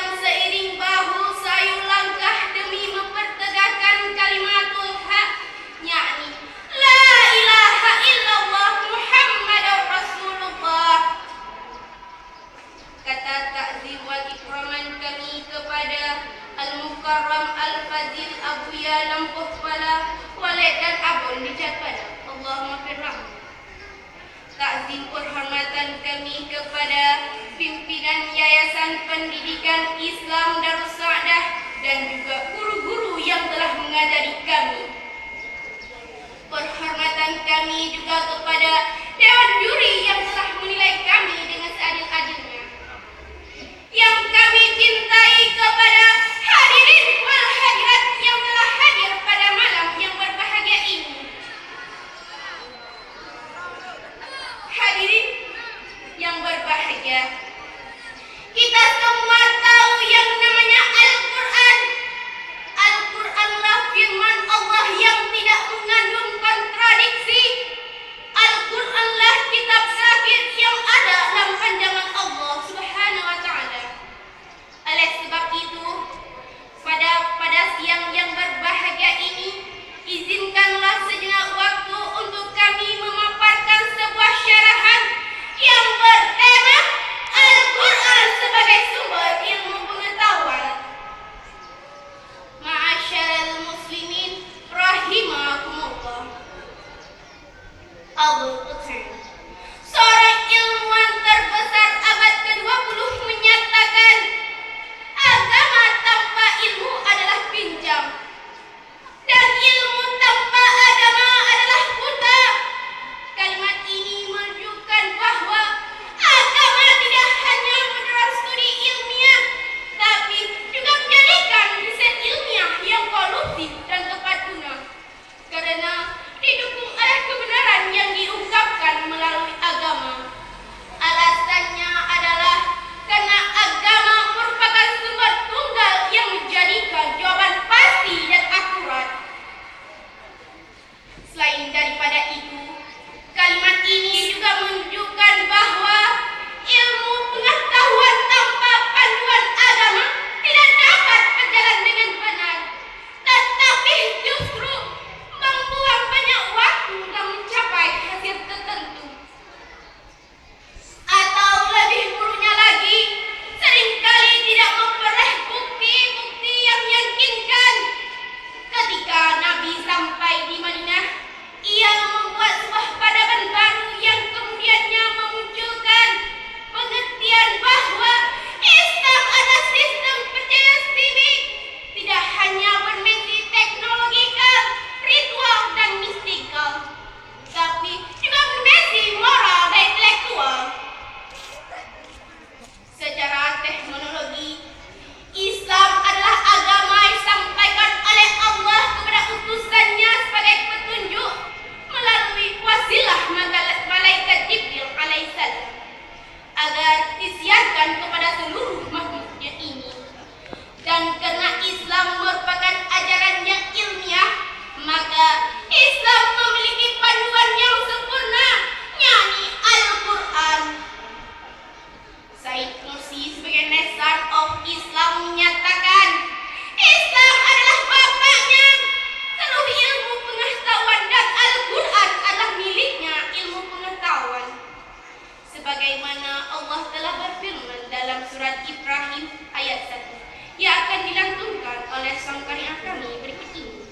yang seiring bahu sayup langkah demi mempertegakkan kalimatul haq, yakni la ilaha illallah Muhammadur Rasulullah. Kata takzim wal ikraman kami kepada Al-Mukarram Al-Fazil Abuya Lampuh Pala, Walid dan Abun di Jatpada. Allahumma firrahmu. Takzim penghormatan kami kepada pimpinan Yayasan Pendidikan Islam Darus Sa'adah dan juga guru-guru yang telah mengajari kami. Penghormatan kami juga kepada Dewan Juri yang telah menilai kami dengan seadil-adilnya. Yang kami cintai kepada hadirin wal hadirat yang telah hadir pada malam yang berbahagia ini. Hadirin yang berbahagia, kita semua tahu yang namanya Al-Quran. Al-Quranlah firman Allah yang tidak mengandung kontradiksi. Al-Quranlah kitab terakhir yang ada dalam pandangan Allah Subhanahu wa Ta'ala. Oleh sebab itu, pada siang yang berbahagia ini, izinkanlah sejenak waktu untuk kami memaparkan sebuah syarahan yang bertema Al-Quran sebagai sumber ilmu pengetahuan. Ma'asyiral muslimin rahimakumullah. Al-Quran, seorang ilmuwan terbesar abad ke-20 menyatakan, agama tanpa ilmu adalah pinjam, dan ilmu tanpa agama adalah buta. Kalimat ini menunjukkan bahwa agama tidak hanya menerang studi ilmiah, tapi juga menjadikan riset ilmiah yang produktif dan tepat guna, karena didukung oleh kebenaran yang diungkapkan melalui agama. Alasannya adalah karena agama merupakan sumber tunggal yang menjadikan jawaban pasti dan akurat. Selain daripada itu, kalimat ini juga menunjukkan bahwa ilmu pengetahuan tanpa panduan agama tidak dapat berjalan dengan benar, tetapi justru membuang banyak waktu dalam mencapai hasil tertentu. Atau lebih buruknya lagi, seringkali tidak memperoleh bukti-bukti yang meyakinkan. Ketika Nabi sampai di Madinah, ia membuat sebuah peradaban baru yang kemudiannya memunculkan pengertian bahwa Islam adalah sistem percaya syirik, tidak hanya bermesi teknologikal, ritual dan mistikal, tapi juga bermesi moral dan intelektual. Secara teknologi, Islam adalah agama yang disampaikan oleh Allah kepada utusannya sebagai petunjuk melalui wasilah malaikat Jibril alaihissalam agar disiarkan kepada seluruh makhluknya ini. Dan karena Islam merupakan ajaran yang ilmiah, maka Islam memiliki panduan yang sempurna, yakni Al-Quran. Said Nursi sebagai Nasar of Islam menyatakan, Islam adalah bapaknya seluruh ilmu pengetahuan dan Al-Quran adalah miliknya ilmu pengetahuan. Sebagaimana Allah telah berfirman dalam surat Ibrahim ayat 1 yang akan dilantunkan oleh sang karya kami berikut ini.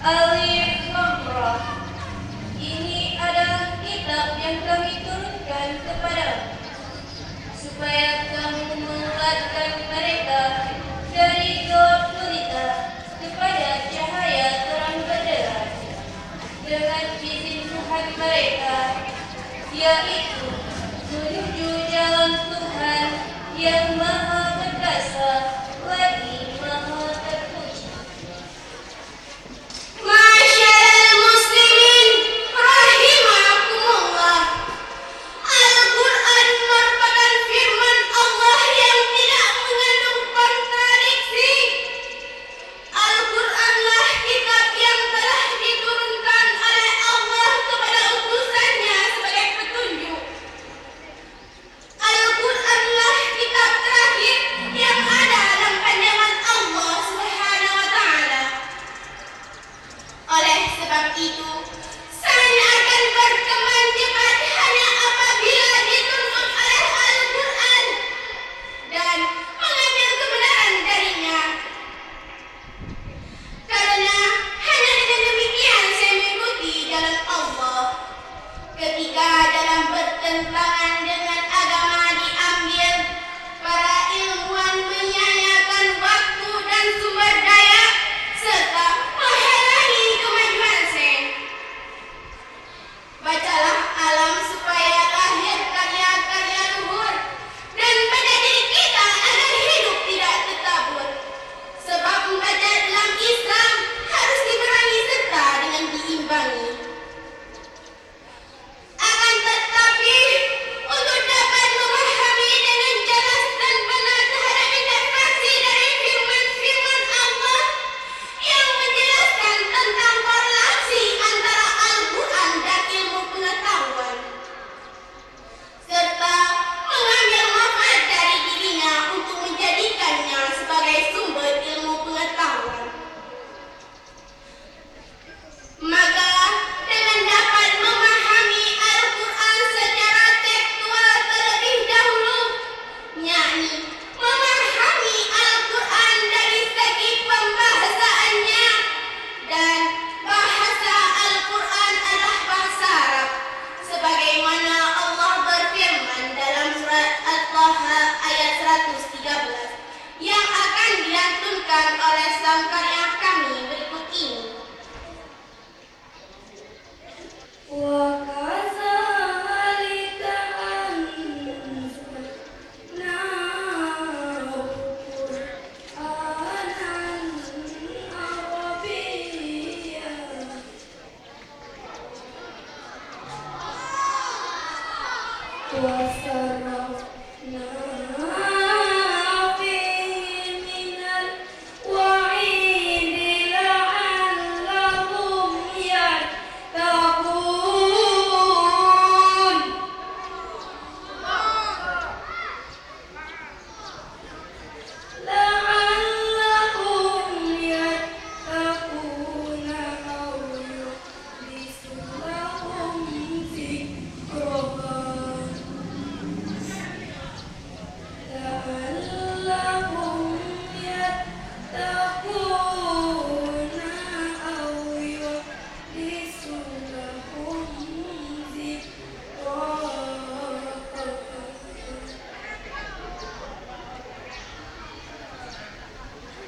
Alif Lam Ra. Ini adalah kitab yang kami turunkan kepadamu supaya kamu menguatkan mereka dari gelap gulita kepada cahaya terang benderang dengan izin Tuhan mereka, yaitu menuju jalan Tuhan yang maha perkasa lagi maha terpuji. Masyaallah muslimin rahimakumullah. Al-Quran merupakan firman Allah yang tidak mengandung kontradiksi. Al-Quranlah kitab yang telah diturunkan oleh Allah kepada utusannya sebagai petunjuk. Al-Quranlah kitab terakhir yang ada dalam pandangan Allah Subhanahu wa Ta'ala. Oleh sebab itu, saya akan berkembang cepat hanya apabila dituntut oleh Al-Quran dan mengambil kebenaran darinya. Karena hanya dengan demikian saya mengikuti jalan Allah. Ketika dalam bertentangan dengan agama diambil, para ilmuwan menyia-nyiakan waktu dan sumber daya serta menghalangi kemajuan sains. Bacalah alam supaya lahir karya-karya luhur dan pada diri kita agar hidup tidak tertabur. Sebab membaca dalam Islam harus diperangi serta dengan diimbangi. Akan tetapi, untuk dapat memahami dengan jelas dan benar terhadap interpretasi dari firman-firman Allah yang menjelaskan tentang korelasi antara Al-Quran dan ilmu pengetahuan, serta mengambil manfaat dari dirinya untuk menjadikannya sebagai sumber ilmu pengetahuan, maka dengan dapat memahami Al-Quran secara tekstual terlebih dahulu, yakni memahami Al-Quran dari segi pembahasaannya, dan bahasa Al-Quran adalah bahasa Arab, sebagaimana Allah berfirman dalam surat At-Taha ayat 113 yang akan dilantunkan oleh sangkarya kami berikut ini.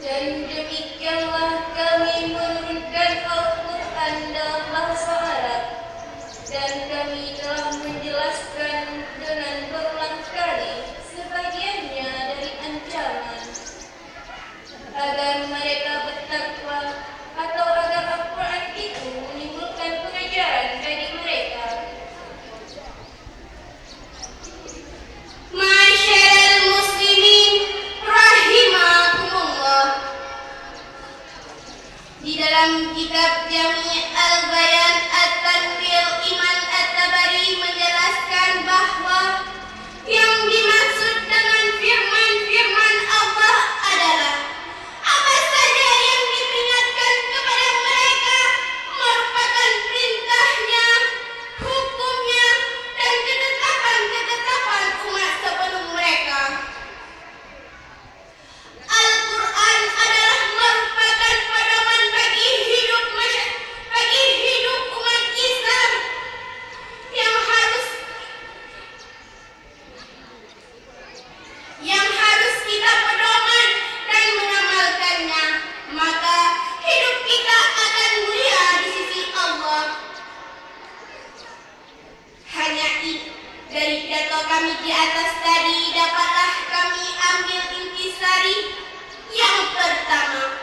Dan demikianlah kami menurunkan Al-Quran dalam bahasa Arab, dan kami telah menjelaskan dengan berulang kali sebagiannya dari ancaman, agar mereka bertakwa atau agar Al-Quran itu menimbulkan pengajaran bagi mereka. Masyaallah muslimin rahimakumullah. Di dalam kitab Jami' Al-Bayan At-Tanwir, Imam At-Tabari menjelaskan bahwa yang dimaksud dengan firman-firman Allah adalah apa saja yang diperingatkan kepada mereka merupakan perintahnya, hukumnya, dan ketetapan-ketetapan umat sebelum mereka. Al-Quran adalah merupakan pedoman bagi hidup masyarakat kami di atas tadi dapatlah kami ambil intisari. Yang pertama,